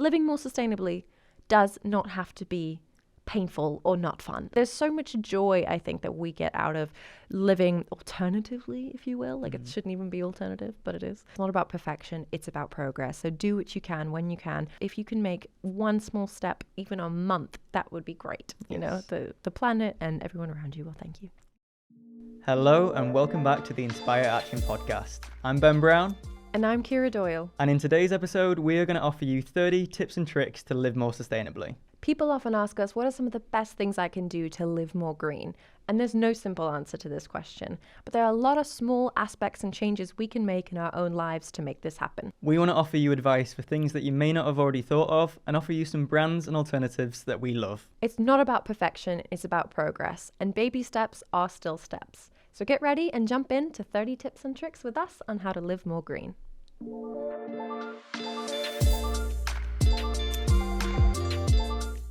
living more sustainably does not have to be painful or not fun. There's so much joy, I think, that we get out of living alternatively, if you will. Like, it shouldn't even be alternative, but it is. It's not about perfection, it's about progress. So do what you can when you can. If you can make one small step, even a month, that would be great. You know, the planet and everyone around you will thank you. Hello and welcome back to the Inspire Action podcast. I'm Ben Brown. And I'm Ciara Doyle. And in today's episode, we are going to offer you 30 tips and tricks to live more sustainably. People often ask us, what are some of the best things I can do to live more green? And there's no simple answer to this question. But there are a lot of small aspects and changes we can make in our own lives to make this happen. We want to offer you advice for things that you may not have already thought of and offer you some brands and alternatives that we love. It's not about perfection, it's about progress. And baby steps are still steps. So get ready and jump in to 30 tips and tricks with us on how to live more green.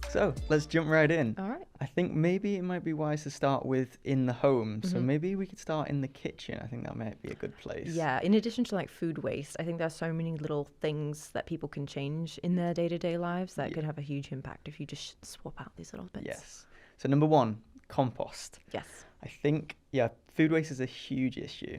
So let's jump right in. All right. I think maybe it might be wise to start with in the home. So maybe we could start in the kitchen. I think that might be a good place. Yeah, in addition to like food waste, I think there's so many little things that people can change in their day-to-day lives that could have a huge impact if you just swap out these little bits. Yes. So number one, compost. Yes. I think, food waste is a huge issue.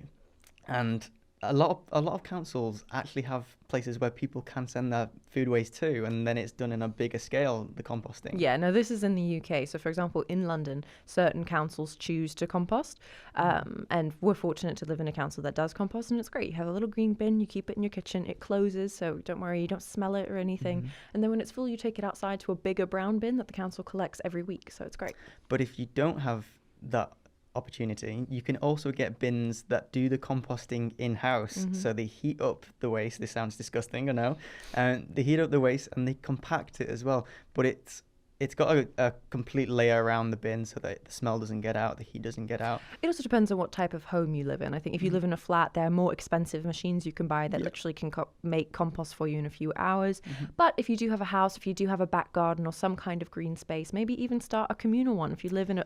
And a lot of councils actually have places where people can send their food waste to, and then it's done in a bigger scale, the composting. Yeah, no, this is in the UK. So, for example, in London, certain councils choose to compost. And we're fortunate to live in a council that does compost, and it's great. You have a little green bin, you keep it in your kitchen, it closes, so don't worry, you don't smell it or anything. And then when it's full, you take it outside to a bigger brown bin that the council collects every week, so it's great. But if you don't have that opportunity, you can also get bins that do the composting in-house. So they heat up the waste. This sounds disgusting, I know. They heat up the waste and they compact it as well. But it's got a complete layer around the bin so that the smell doesn't get out, the heat doesn't get out. It also depends on what type of home you live in. I think if you live in a flat, there are more expensive machines you can buy that literally can make compost for you in a few hours. But if you do have a house, if you do have a back garden or some kind of green space, maybe even start a communal one. If you live in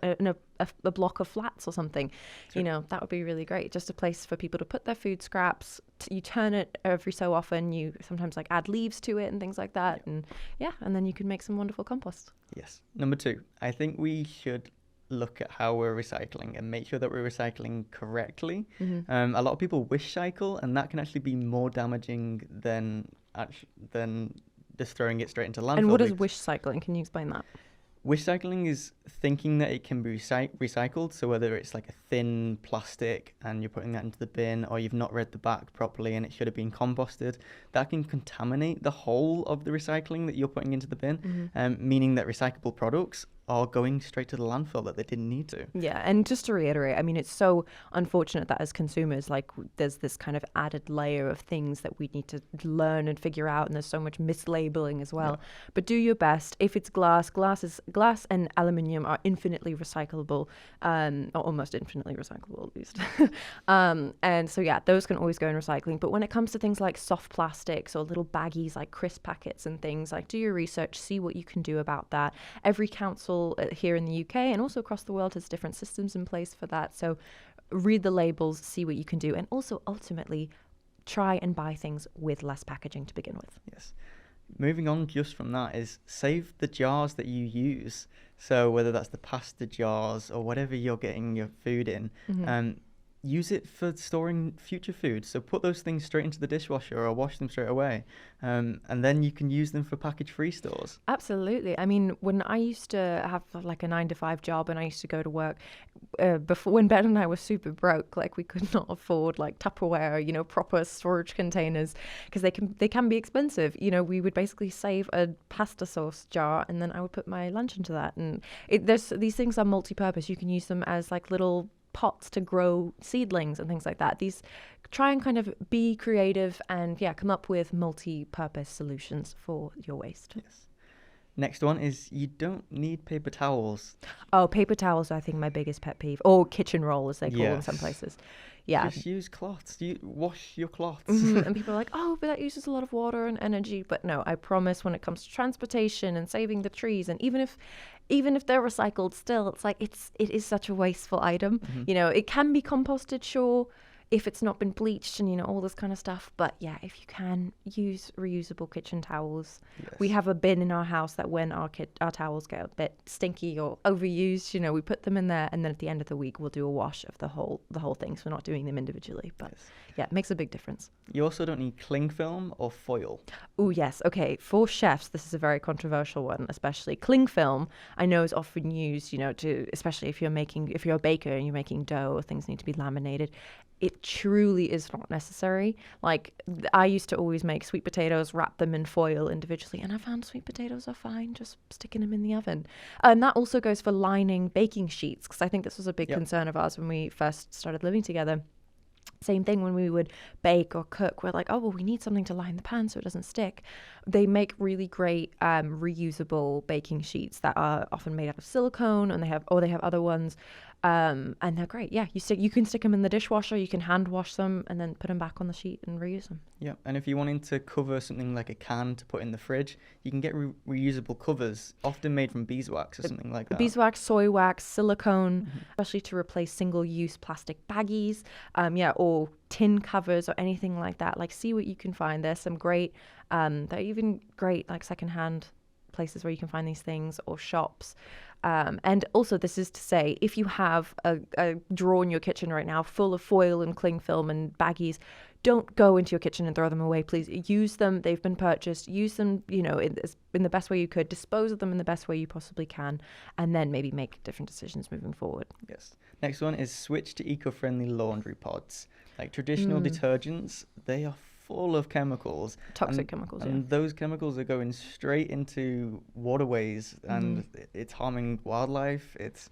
a block of flats or something, you know, that would be really great. Just a place for people to put their food scraps. You turn it every so often. You sometimes like add leaves to it and things like that. And then you can make some wonderful compost. Yes. Number two, I think we should look at how we're recycling and make sure that we're recycling correctly. A lot of people wish cycle, and that can actually be more damaging than just throwing it straight into landfill. And what is wish cycling? Can you explain that? Wish cycling is thinking that it can be recycled. So whether it's like a thin plastic and you're putting that into the bin, or you've not read the back properly and it should have been composted, that can contaminate the whole of the recycling that you're putting into the bin, meaning that recyclable products are going straight to the landfill that they didn't need to. Yeah, and just to reiterate, I mean, it's so unfortunate that as consumers, like, there's this kind of added layer of things that we need to learn and figure out, and there's so much mislabeling as well. But do your best. If it's glass and aluminium are infinitely recyclable, or almost infinitely recyclable at least. And so those can always go in recycling. But when it comes to things like soft plastics or little baggies like crisp packets and things, like, do your research, see what you can do about that. Every council here in the UK and also across the world has different systems in place for that. So read the labels, see what you can do, and also ultimately try and buy things with less packaging to begin with. Yes. Moving on just from that is save the jars that you use. So whether that's the pasta jars or whatever you're getting your food in, use it for storing future food. So put those things straight into the dishwasher or wash them straight away. And then you can use them for package-free stores. Absolutely. I mean, when I used to have like a 9-to-5 job and I used to go to work, before, when Ben and I were super broke, like we could not afford like Tupperware, you know, proper storage containers, because they can be expensive. You know, we would basically save a pasta sauce jar and then I would put my lunch into that. And these things are multi-purpose. You can use them as like little pots to grow seedlings and things like that. These try and kind of be creative and come up with multi-purpose solutions for your waste. Yes. Next one is you don't need paper towels. Oh, paper towels, I think my biggest pet peeve. Or kitchen roll, as they call in some places. Yeah. Just use cloths. Wash your cloths. And people are like, oh, but that uses a lot of water and energy. But no, I promise, when it comes to transportation and saving the trees, and even if they're recycled, still, it's like it is such a wasteful item. You know, it can be composted, sure. if it's not been bleached and, all this kind of stuff. But yeah, if you can, use reusable kitchen towels. Yes. We have a bin in our house that when our towels get a bit stinky or overused, we put them in there, and then at the end of the week we'll do a wash of the whole thing. So we're not doing them individually, but yeah, it makes a big difference. You also don't need cling film or foil. Oh yes, okay. For chefs, this is a very controversial one, especially cling film. I know is often used, especially if you're a baker and you're making dough or things need to be laminated. It truly is not necessary. Like, I used to always make sweet potatoes, wrap them in foil individually, and I found sweet potatoes are fine just sticking them in the oven. And that also goes for lining baking sheets, because I think this was a big concern of ours when we first started living together. Same thing when we would bake or cook, we're like, oh, well, we need something to line the pan so it doesn't stick. They make really great reusable baking sheets that are often made out of silicone, and they have other ones. And they're great. Yeah, you can stick them in the dishwasher, you can hand wash them, and then put them back on the sheet and reuse them. Yeah, and if you're wanting to cover something like a can to put in the fridge, you can get reusable covers, often made from beeswax or something like that. Beeswax, soy wax, silicone, especially to replace single-use plastic baggies, or tin covers or anything like that. Like, see what you can find. There's some great, they're even great, like, secondhand places where you can find these things, or shops. And also, this is to say, if you have a drawer in your kitchen right now full of foil and cling film and baggies, don't go into your kitchen and throw them away, please. Use them. They've been purchased. Use them, in the best way you could. Dispose of them in the best way you possibly can. And then maybe make different decisions moving forward. Yes. Next one is switch to eco-friendly laundry pods. Like traditional detergents, they are full of chemicals. Toxic chemicals, and those chemicals are going straight into waterways, and it's harming wildlife. It's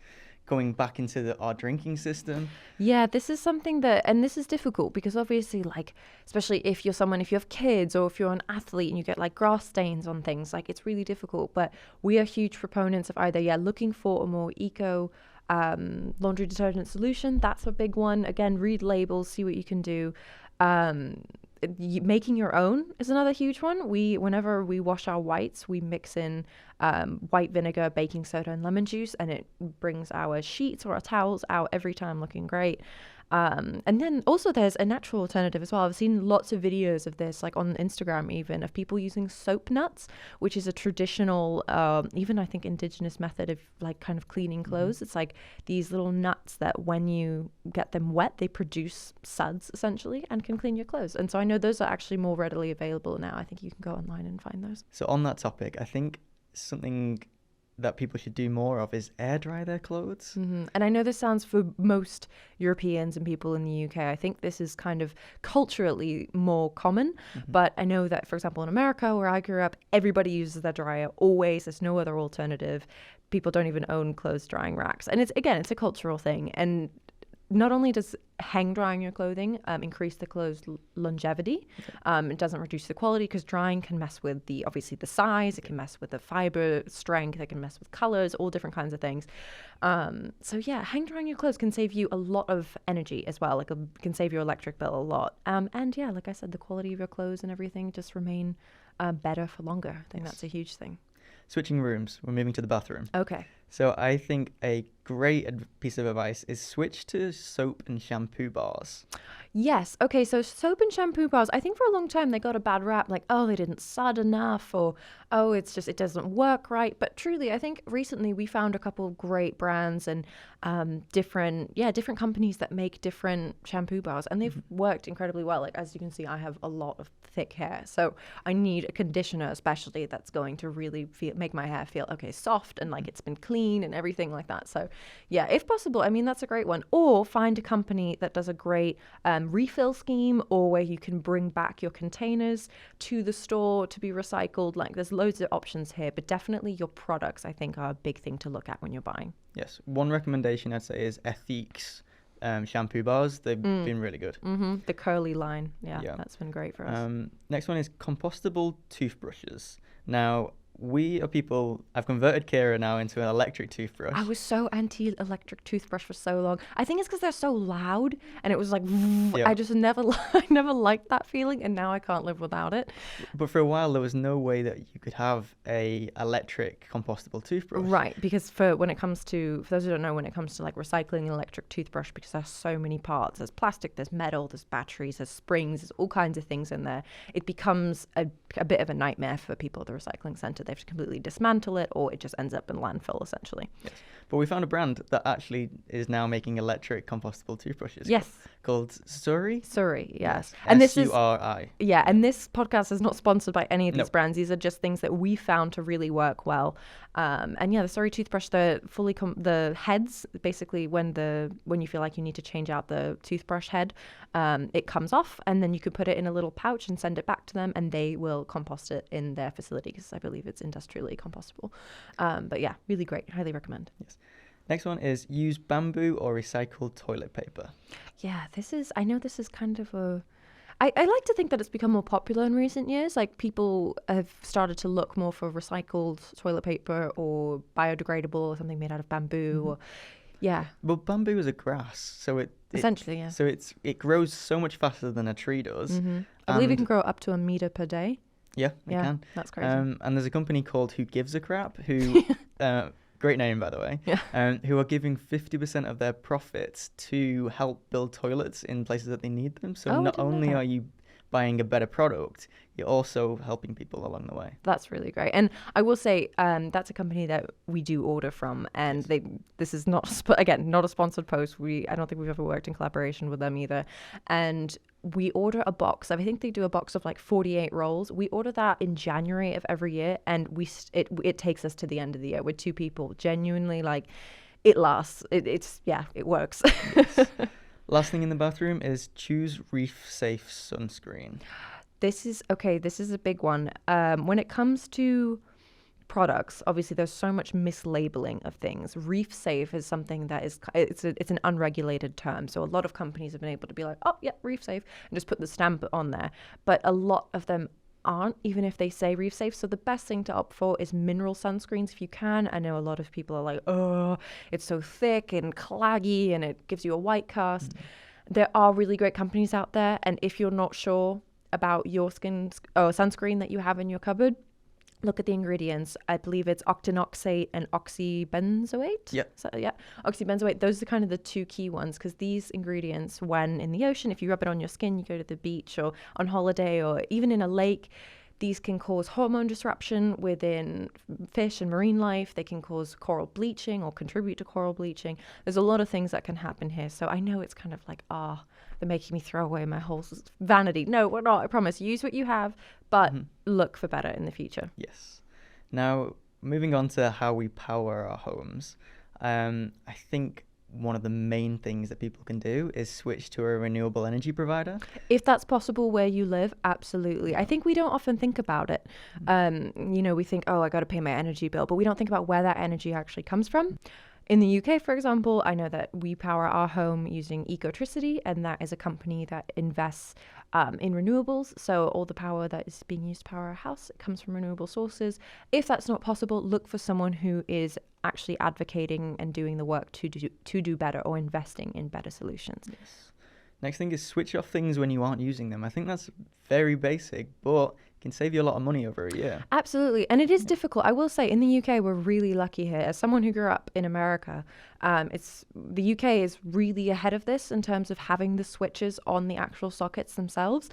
going back into our drinking system. Yeah, this is something and this is difficult because obviously, like, especially if you have kids or if you're an athlete and you get like grass stains on things, like, it's really difficult. But we are huge proponents of either, looking for a more eco laundry detergent solution. That's a big one. Again, read labels, see what you can do. Making your own is another huge one. Whenever we wash our whites, we mix in white vinegar, baking soda, and lemon juice, and it brings our sheets or our towels out every time looking great. And then also there's a natural alternative as well. I've seen lots of videos of this, like on Instagram even, of people using soap nuts, which is a traditional, even I think indigenous method of like kind of cleaning clothes. It's like these little nuts that when you get them wet, they produce suds essentially and can clean your clothes. And so I know those are actually more readily available now. I think you can go online and find those. So on that topic, I think something that people should do more of is air dry their clothes. And I know this sounds for most Europeans and people in the UK. I think this is kind of culturally more common, but I know that, for example, in America, where I grew up, everybody uses their dryer always. There's no other alternative. People don't even own clothes drying racks. And it's a cultural thing. And not only does hang drying your clothing increase the clothes longevity, it doesn't reduce the quality, because drying can mess with obviously the size, it can mess with the fiber strength, it can mess with colors, all different kinds of things. So yeah, hang drying your clothes can save you a lot of energy as well. Like, it can save your electric bill a lot. And yeah, like I said, the quality of your clothes and everything just remain better for longer. I think that's a huge thing. Switching rooms, we're moving to the bathroom. Okay. So I think a great piece of advice is switch to soap and shampoo bars. Yes. Okay. So soap and shampoo bars, I think for a long time they got a bad rap, like, oh, they didn't sud enough, or, oh, it doesn't work right. But truly, I think recently we found a couple of great brands and different companies that make different shampoo bars, and they've worked incredibly well. Like, as you can see, I have a lot of thick hair, so I need a conditioner especially that's going to really make my hair feel soft and like it's been clean and everything like that. So yeah, if possible, I mean, that's a great one. Or find a company that does a great refill scheme, or where you can bring back your containers to the store to be recycled. Like, there's loads of options here, but definitely your products, I think, are a big thing to look at when you're buying. Yes, one recommendation I'd say is Ethique's shampoo bars. They've been really good. The curly line, yeah, that's been great for us. Next one is compostable toothbrushes. Now, we are people. I've converted Ciara now into an electric toothbrush. I was so anti-electric toothbrush for so long. I think it's because they're so loud, and it was like Yeah. I just never, I never liked that feeling, and now I can't live without it. But for a while, there was no way that you could have a electric compostable toothbrush. Right, because for those who don't know, when it comes to like recycling an electric toothbrush, because there's so many parts, there's plastic, there's metal, there's batteries, there's springs, there's all kinds of things in there. It becomes a bit of a nightmare for people at the recycling centre. They have to completely dismantle it, or it just ends up in landfill essentially. Yes. But we found a brand that actually is now making electric compostable toothbrushes. Yes. Called Suri. Suri, yes. And this is Suri. Yeah, and this podcast is not sponsored by any of these No. brands. These are just things that we found to really work well. And yeah, the Suri toothbrush, the heads, basically when you feel like you need to change out the toothbrush head, it comes off, and then you could put it in a little pouch and send it back to them, and they will compost it in their facility, because I believe it's industrially compostable. But yeah, really great. Highly recommend. Yes. Next one is use bamboo or recycled toilet paper. Yeah, I know this is kind of I like to think that it's become more popular in recent years. Like, people have started to look more for recycled toilet paper or biodegradable or something made out of bamboo. Mm-hmm. Or, yeah. Well, bamboo is a grass, so Essentially, yeah. So it grows so much faster than a tree does. Mm-hmm. I believe it can grow up to 1 meter per day. Yeah, it can. That's crazy. And there's a company called Who Gives a Crap, who great name, by the way. Yeah. Who are giving 50% of their profits to help build toilets in places that they need them. So not only are you buying a better product, you're also helping people along the way. That's really great. And I will say that's a company that we do order from, and this is not not a sponsored post. I don't think we've ever worked in collaboration with them either. And we order a box. I think they do a box of like 48 rolls. We order that in January of every year, and it takes us to the end of the year with 2 people. Genuinely, like, it lasts. It works. Yes. Last thing in the bathroom is choose reef-safe sunscreen. This is a big one. When it comes to products, obviously there's so much mislabeling of things. Reef safe is something that it's an unregulated term. So a lot of companies have been able to be like, oh yeah, reef safe, and just put the stamp on there. But a lot of them aren't, even if they say reef safe. So the best thing to opt for is mineral sunscreens if you can. I know a lot of people are like, oh, it's so thick and claggy and it gives you a white cast. There are really great companies out there, and if you're not sure about your sunscreen that you have in your cupboard, look at the ingredients. I believe it's octinoxate and oxybenzoate. Yeah. So, yeah, oxybenzoate. Those are kind of the 2 key ones, because these ingredients, when in the ocean, if you rub it on your skin, you go to the beach or on holiday or even in a lake, these can cause hormone disruption within fish and marine life. They can cause coral bleaching or contribute to coral bleaching. There's a lot of things that can happen here. So I know it's kind of like, they're making me throw away my whole vanity. No, we're not. I promise. Use what you have, but look for better in the future. Yes. Now, moving on to how we power our homes, I think one of the main things that people can do is switch to a renewable energy provider. If that's possible where you live, absolutely. I think we don't often think about it. We think, I got to pay my energy bill, but we don't think about where that energy actually comes from. In the UK, for example, I know that we power our home using Ecotricity, and that is a company that invests in renewables. So all the power that is being used to power our house, it comes from renewable sources. If that's not possible, look for someone who is actually advocating and doing the work to do better, or investing in better solutions. Yes. Next thing is switch off things when you aren't using them. I think that's very basic, but can save you a lot of money over a year. Absolutely. And it is difficult. I will say, in the UK, we're really lucky here. As someone who grew up in America, the UK is really ahead of this in terms of having the switches on the actual sockets themselves.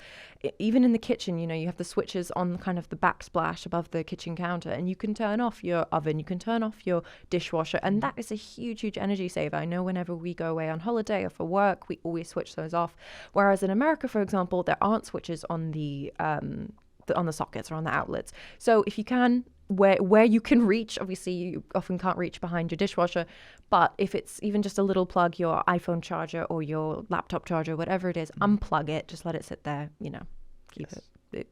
Even in the kitchen, you have the switches on kind of the backsplash above the kitchen counter, and you can turn off your oven, you can turn off your dishwasher, and that is a huge, huge energy saver. I know whenever we go away on holiday or for work, we always switch those off. Whereas in America, for example, there aren't switches on the sockets or on the outlets. So if you can, where you can reach, obviously you often can't reach behind your dishwasher, but if it's even just a little plug, your iPhone charger or your laptop charger, whatever it is, unplug it, just let it sit there, keep it.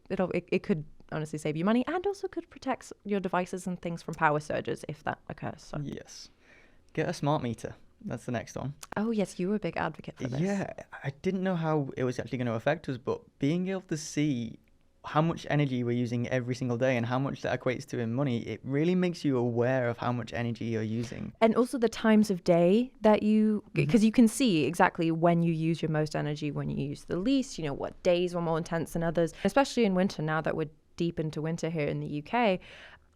It could honestly save you money, and also could protect your devices and things from power surges if that occurs. So. Yes. Get a smart meter. That's the next one. Oh, yes, you were a big advocate for this. Yeah, I didn't know how it was actually going to affect us, but being able to see how much energy we're using every single day and how much that equates to in money, it really makes you aware of how much energy you're using. And also the times of day that because you can see exactly when you use your most energy, when you use the least, what days were more intense than others, especially in winter. Now that we're deep into winter here in the UK,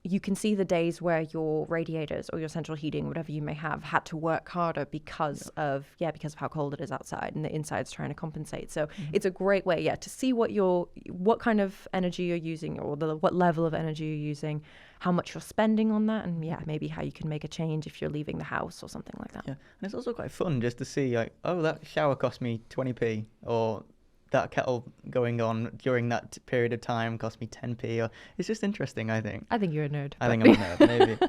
you can see the days where your radiators or your central heating, whatever you may have, had to work harder because of how cold it is outside, and the inside's trying to compensate. So it's a great way, to see what kind of energy you're using, or what level of energy you're using, how much you're spending on that, and maybe how you can make a change if you're leaving the house or something like that. Yeah, and it's also quite fun just to see like, oh, that shower cost me 20p, or that kettle going on during that period of time cost me 10p, or it's just interesting, I think. I think you're a nerd. I think I'm a nerd,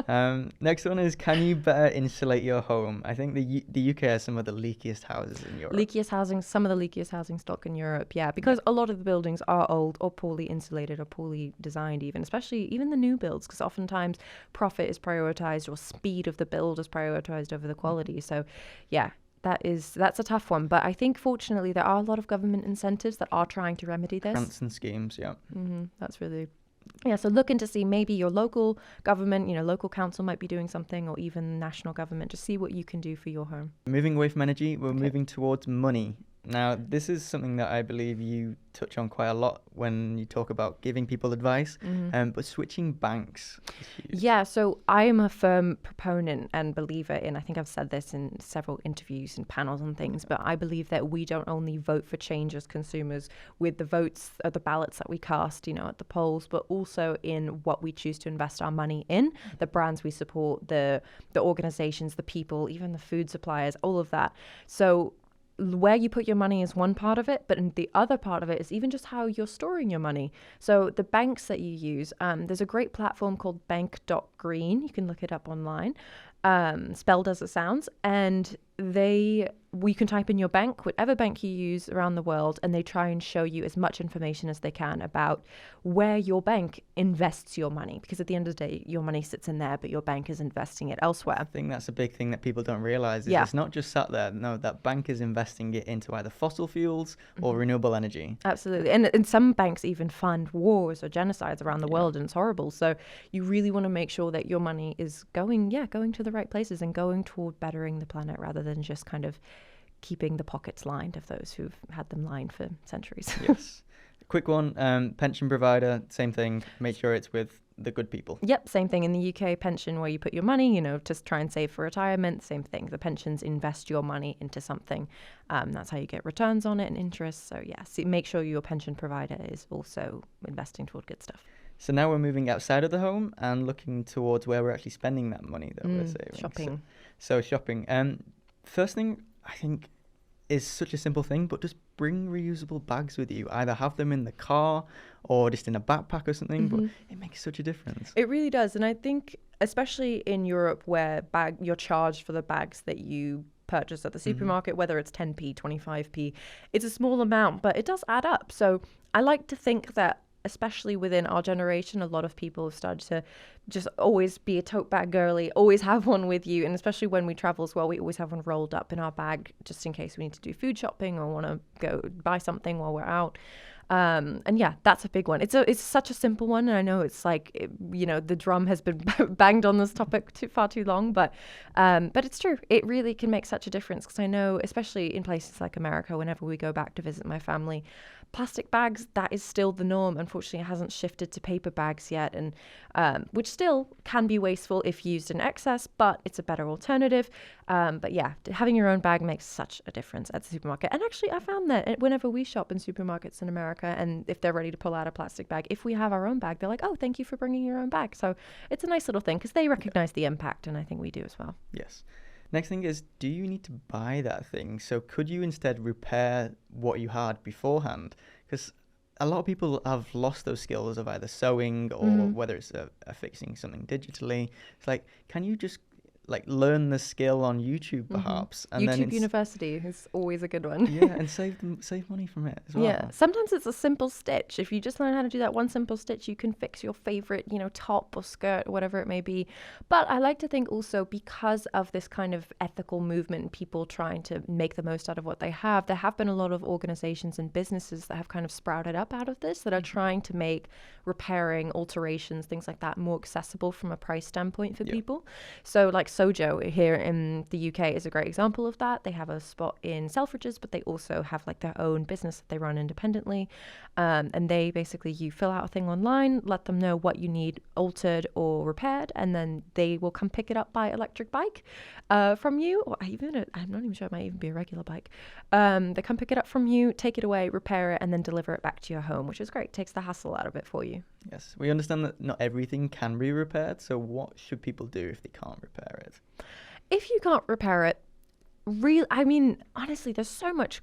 maybe. Next one is, can you better insulate your home? I think the UK has some of the leakiest houses in Europe. Some of the leakiest housing stock in Europe, because a lot of the buildings are old or poorly insulated or poorly designed, especially the new builds, because oftentimes profit is prioritized or speed of the build is prioritized over the quality. So, that's a tough one, but I think fortunately there are a lot of government incentives that are trying to remedy this. Grants and schemes, That's really, so looking to see maybe your local government, local council might be doing something, or even national government. Just see what you can do for your home. Moving away from energy, we're moving towards money. Now, this is something that I believe you touch on quite a lot when you talk about giving people advice, but switching banks is huge. Yeah, so I am a firm proponent and believer in, I think I've said this in several interviews and panels and things, but I believe that we don't only vote for change as consumers with the votes or the ballots that we cast, at the polls, but also in what we choose to invest our money in, the brands we support, the organizations, the people, even the food suppliers, all of that. So where you put your money is one part of it, but the other part of it is even just how you're storing your money. So the banks that you use, there's a great platform called bank.green. You can look it up online, spelled as it sounds. And we can type in your bank, whatever bank you use around the world, and they try and show you as much information as they can about where your bank invests your money. Because at the end of the day, your money sits in there, but your bank is investing it elsewhere. I think that's a big thing that people don't realize. It's not just sat there. No, that bank is investing it into either fossil fuels or renewable energy. Absolutely. And some banks even fund wars or genocides around the world, and it's horrible. So you really want to make sure that your money is going to the right places and going toward bettering the planet, rather than just kind of keeping the pockets lined of those who've had them lined for centuries. Yes. Quick one, pension provider, same thing. Make sure it's with the good people. Yep, same thing in the UK. Pension, where you put your money, to try and save for retirement, same thing. The pensions invest your money into something. That's how you get returns on it and interest. So make sure your pension provider is also investing toward good stuff. So now we're moving outside of the home and looking towards where we're actually spending that money that we're saving. Shopping. So shopping. First thing, I think, is such a simple thing, but just bring reusable bags with you. Either have them in the car or just in a backpack or something, but it makes such a difference. It really does. And I think, especially in Europe, where you're charged for the bags that you purchase at the supermarket, whether it's 10p, 25p, it's a small amount, but it does add up. So I like to think that, especially within our generation, a lot of people have started to just always be a tote bag girly, always have one with you. And especially when we travel as well, we always have one rolled up in our bag just in case we need to do food shopping or want to go buy something while we're out. And that's a big one. It's such a simple one. And I know it's like, the drum has been banged on this topic far too long, but it's true. It really can make such a difference, because I know, especially in places like America, whenever we go back to visit my family, plastic bags, that is still the norm. Unfortunately, it hasn't shifted to paper bags yet, and which still can be wasteful if used in excess, but it's a better alternative. But having your own bag makes such a difference at the supermarket. And actually, I found that whenever we shop in supermarkets in America, and if they're ready to pull out a plastic bag, if we have our own bag, they're like, oh, thank you for bringing your own bag. So it's a nice little thing, because they recognize the impact, and I think we do as well. Yes. Next thing is, do you need to buy that thing? So could you instead repair what you had beforehand? Because a lot of people have lost those skills of either sewing or whether it's fixing something digitally. It's like, can you just like learn the skill on YouTube perhaps, and then YouTube it's, University is always a good one. yeah, and save money from it as well. Yeah, sometimes it's a simple stitch. If you just learn how to do that one simple stitch, you can fix your favorite, top or skirt or whatever it may be. But I like to think also, because of this kind of ethical movement and people trying to make the most out of what they have, there have been a lot of organizations and businesses that have kind of sprouted up out of this, that are trying to make repairing, alterations, things like that more accessible from a price standpoint for people. So like Sojo here in the UK is a great example of that. They have a spot in Selfridges, but they also have like their own business that they run independently. And they basically, you fill out a thing online, let them know what you need altered or repaired, and then they will come pick it up by electric bike from you, or I'm not even sure, it might even be a regular bike. They come pick it up from you, take it away, repair it, and then deliver it back to your home, which is great. Takes the hassle out of it for you. Yes, we understand that not everything can be repaired, so what should people do if they can't repair it? If you can't repair it, honestly, there's so much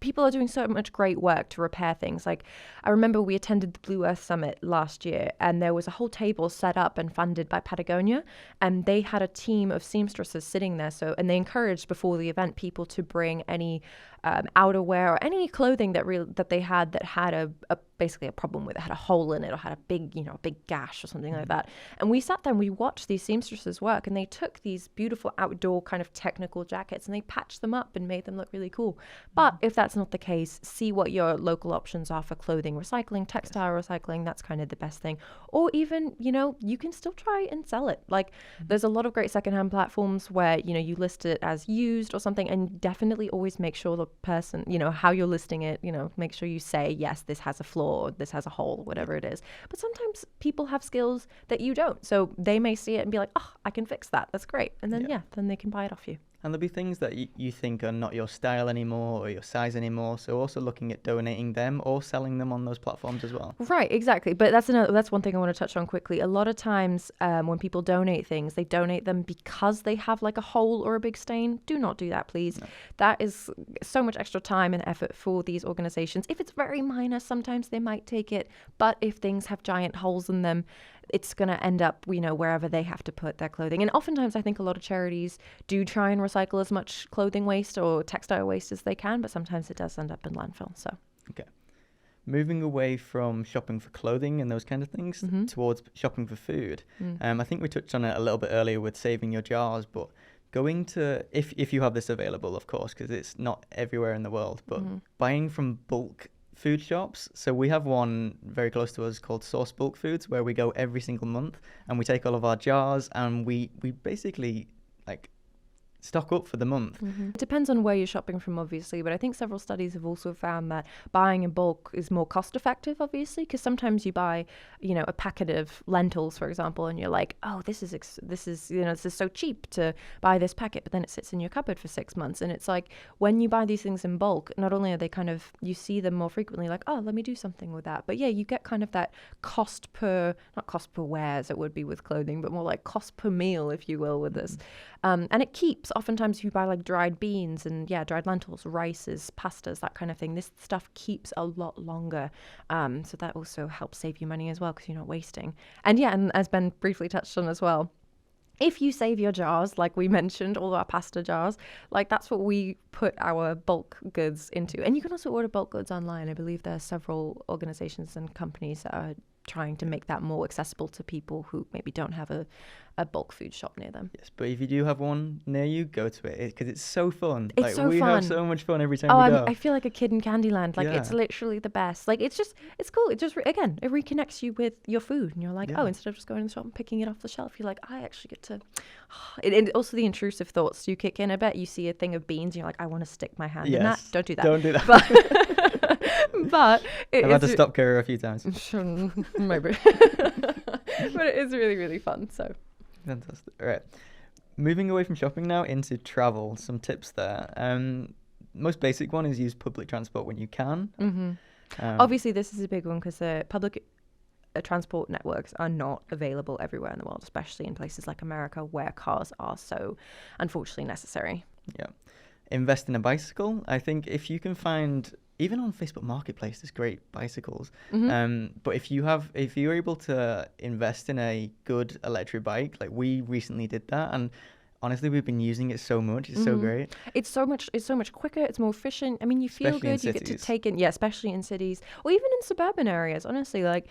people are doing so much great work to repair things. Like, I remember we attended the Blue Earth Summit last year, and there was a whole table set up and funded by Patagonia, and they had a team of seamstresses sitting there. And they encouraged before the event people to bring any outerwear or any clothing that they had that had basically a problem with it, had a hole in it or had a big gash or something like that. And we sat there and we watched these seamstresses work, and they took these beautiful outdoor kind of technical jackets and they patched them up and made them look really cool. But if that's not the case, see what your local options are for clothing recycling, textile recycling. That's kind of the best thing. Or even, you can still try and sell it. Like, there's a lot of great secondhand platforms where, you list it as used or something, and definitely always make sure the person, how you're listing it, make sure you say, yes, this has a flaw, or this has a hole, whatever it is. But sometimes people have skills that you don't. So they may see it and be like, oh, I can fix that. That's great. And then, then they can buy it off you. And there'll be things that you think are not your style anymore or your size anymore. So also looking at donating them or selling them on those platforms as well. Right, exactly. But that's one thing I want to touch on quickly. A lot of times when people donate things, they donate them because they have like a hole or a big stain. Do not do that, please. No. That is so much extra time and effort for these organizations. If it's very minor, sometimes they might take it. But if things have giant holes in them, it's going to end up, wherever they have to put their clothing. And oftentimes I think a lot of charities do try and recycle as much clothing waste or textile waste as they can, but sometimes it does end up in landfill. So, okay. Moving away from shopping for clothing and those kind of things towards shopping for food. I think we touched on it a little bit earlier with saving your jars, but going to, if you have this available, of course, because it's not everywhere in the world, but buying from bulk food shops. So we have one very close to us called Source Bulk Foods, where we go every single month and we take all of our jars and we basically like stock up for the month. It depends on where you're shopping from, obviously, but I think several studies have also found that buying in bulk is more cost effective, obviously, because sometimes you buy, a packet of lentils, for example, and you're like, oh, this is so cheap to buy this packet, but then it sits in your cupboard for 6 months. And it's like, when you buy these things in bulk, not only are they kind of, you see them more frequently, like, oh, let me do something with that. But yeah, you get kind of that not cost per wear as it would be with clothing, but more like cost per meal, if you will, with this. And it keeps, oftentimes if you buy like dried beans and dried lentils, rices, pastas, that kind of thing, this stuff keeps a lot longer. So that also helps save you money as well, because you're not wasting. And and as Ben briefly touched on as well, if you save your jars, like we mentioned, all our pasta jars, like that's what we put our bulk goods into. And you can also order bulk goods online. I believe there are several organizations and companies that are trying to make that more accessible to people who maybe don't have a bulk food shop near them. Yes, but if you do have one near you, go to it, because it's so fun. It's so fun. We have so much fun every time we go. I feel like a kid in Candyland. Like, it's literally the best. Like, it's cool. It just, again, it reconnects you with your food. And you're like, oh, instead of just going to the shop and picking it off the shelf, you're like, I actually get to... And also the intrusive thoughts do kick in. I bet you see a thing of beans and you're like, I want to stick my hand in that. Don't do that. Don't do that. But I've had to stop Kira a few times. Maybe. But it is really, really fun. So fantastic. All right. Moving away from shopping now into travel. Some tips there. Most basic one is use public transport when you can. Obviously, this is a big one because the public transport networks are not available everywhere in the world, especially in places like America where cars are so unfortunately necessary. Yeah. Invest in a bicycle. I think if you can find even on Facebook Marketplace, there's great bicycles. Mm-hmm. But if you're able to invest in a good electric bike, like we recently did that, and honestly, we've been using it so much. It's so Mm-hmm. great, It's so much quicker. It's more efficient. I mean, you feel especially in good. You get to cities. take in, yeah, especially in cities or even in suburban areas. Honestly, like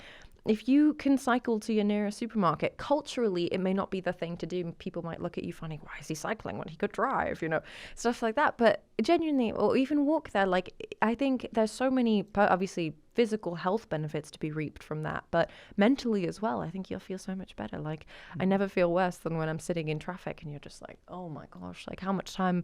if you can cycle to your nearest supermarket, culturally, it may not be the thing to do. People might look at you funny. Why is he cycling when he could drive? You know, stuff like that. But genuinely, or even walk there. Like I think there's so many, obviously, physical health benefits to be reaped from that, but mentally as well. I think you'll feel so much better. Like I never feel worse than when I'm sitting in traffic and you're just like, oh my gosh, like how much time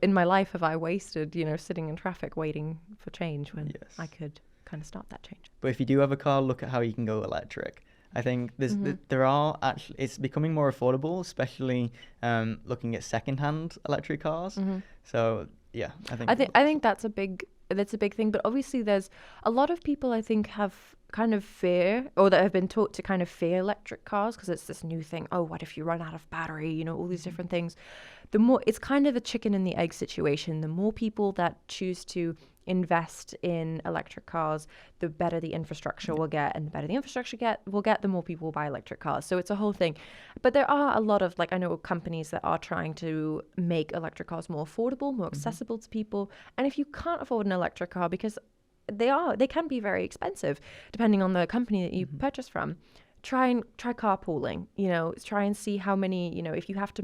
in my life have I wasted, you know, sitting in traffic waiting for change when Yes. I could kind of start that change. But if you do have a car, look at how you can go electric. I think there are actually, it's becoming more affordable, especially looking at second-hand electric cars. So yeah, I think that's a big thing. But obviously, there's a lot of people I think have kind of fear, or that have been taught to kind of fear electric cars because it's this new thing. Oh, what if you run out of battery? You know, all these different things. The more, it's kind of a chicken and the egg situation. The more people that choose to invest in electric cars, the better the infrastructure will get, and the better the infrastructure will get, the more people will buy electric cars. So it's a whole thing. But there are a lot of, like, I know companies that are trying to make electric cars more affordable, more accessible to people. And if you can't afford an electric car, because they can be very expensive depending on the company that you purchase from, try carpooling. You know, try and see how many, you know, if you have to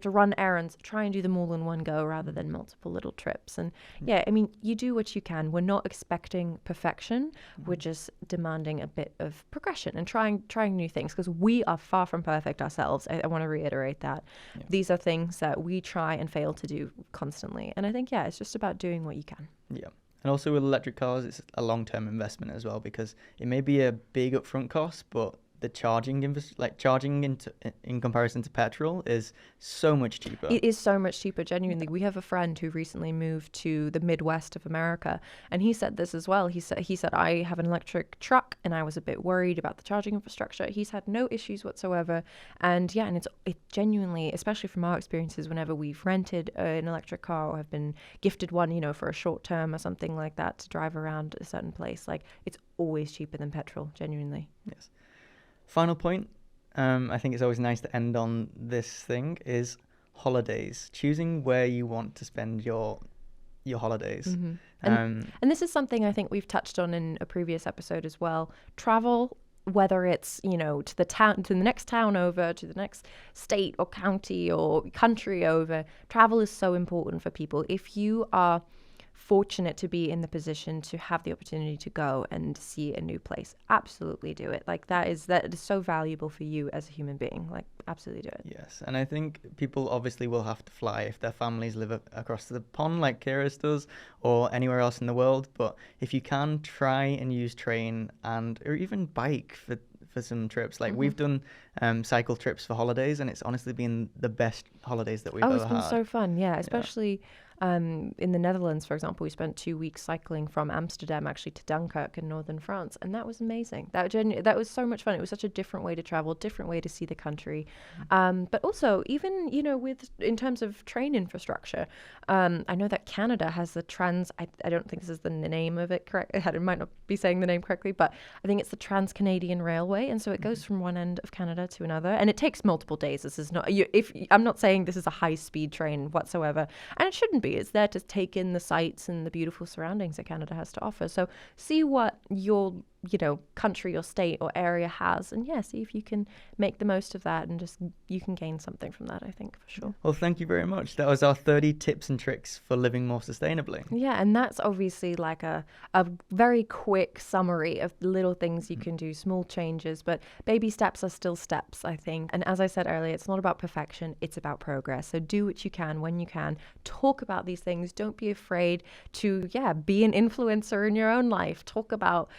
run errands, try and do them all in one go rather than multiple little trips. And yeah, I mean, you do what you can. We're not expecting perfection. We're just demanding a bit of progression and trying new things, because we are far from perfect ourselves. I want to reiterate that. Yeah. These are things that we try and fail to do constantly. And I think, yeah, it's just about doing what you can. Yeah. And also with electric cars, it's a long-term investment as well, because it may be a big upfront cost, but the charging in comparison to petrol is so much cheaper. It is so much cheaper, genuinely. We have a friend who recently moved to the Midwest of America, and he said this as well. He said, I have an electric truck and I was a bit worried about the charging infrastructure. He's had no issues whatsoever. And yeah, and it genuinely, especially from our experiences, whenever we've rented an electric car or have been gifted one, you know, for a short term or something like that to drive around a certain place, like it's always cheaper than petrol, genuinely. Yes. Final point, I think it's always nice to end on this thing, is holidays. Choosing where you want to spend your holidays. And this is something I think we've touched on in a previous episode as well. Travel, whether it's, you know, to the next town over, to the next state or county or country over, travel is so important for people. If you are fortunate to be in the position to have the opportunity to go and see a new place, absolutely do it. Like that is so valuable for you as a human being. Like absolutely do it. Yes, and I think people obviously will have to fly if their families live across the pond like Ciara's does, or anywhere else in the world. But if you can, try and use train or even bike for some trips. Like we've done cycle trips for holidays, and it's honestly been the best holidays that we've ever had. It's been so fun, yeah, especially in the Netherlands, for example. We spent 2 weeks cycling from Amsterdam actually to Dunkirk in northern France, and that was amazing. That was so much fun. It was such a different way to travel, different way to see the country, but also even, you know, in terms of train infrastructure, I know that Canada has the I don't think this is the name of it correct. I might not be saying the name correctly, but I think it's the Trans-Canadian Railway, and so it goes from one end of Canada to another, and it takes multiple days. This is not I'm not saying this is a high-speed train whatsoever, and it shouldn't be. It's there to take in the sights and the beautiful surroundings that Canada has to offer. So see what your, you know, country or state or area has, and yeah, see if you can make the most of that, and just you can gain something from that, I think, for sure. Well, thank you very much. That was our 30 tips and tricks for living more sustainably. Yeah, and that's obviously like a very quick summary of little things you can do, small changes, but baby steps are still steps, I think. And as I said earlier, it's not about perfection, it's about progress. So do what you can when you can. Talk about these things. Don't be afraid to, be an influencer in your own life. Talk about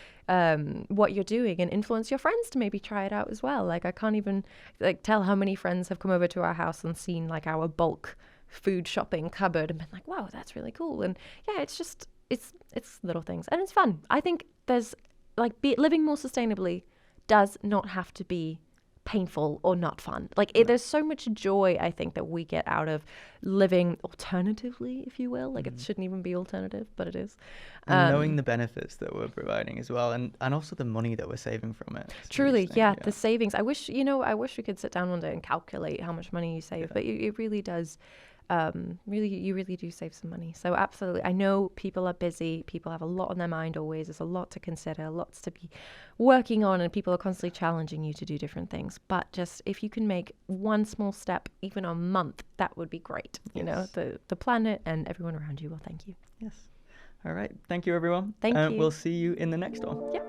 what you're doing and influence your friends to maybe try it out as well. Like I can't even tell how many friends have come over to our house and seen like our bulk food shopping cupboard and been like, wow, that's really cool. And yeah, it's just it's little things, and it's fun. I think there's living more sustainably does not have to be painful or not fun. Like there's so much joy, I think, that we get out of living alternatively, if you will. Like it shouldn't even be alternative, but it is. And knowing the benefits that we're providing as well, and also the money that we're saving from it. Truly, yeah, the savings. I wish we could sit down one day and calculate how much money you save, but it really does. You really do save some money. So absolutely, I know people are busy. People have a lot on their mind always. There's a lot to consider, lots to be working on, and people are constantly challenging you to do different things. But just if you can make one small step, even a month, that would be great. You know, the planet and everyone around you will thank you. Yes. All right. Thank you, everyone. Thank you. We'll see you in the next one. Yeah.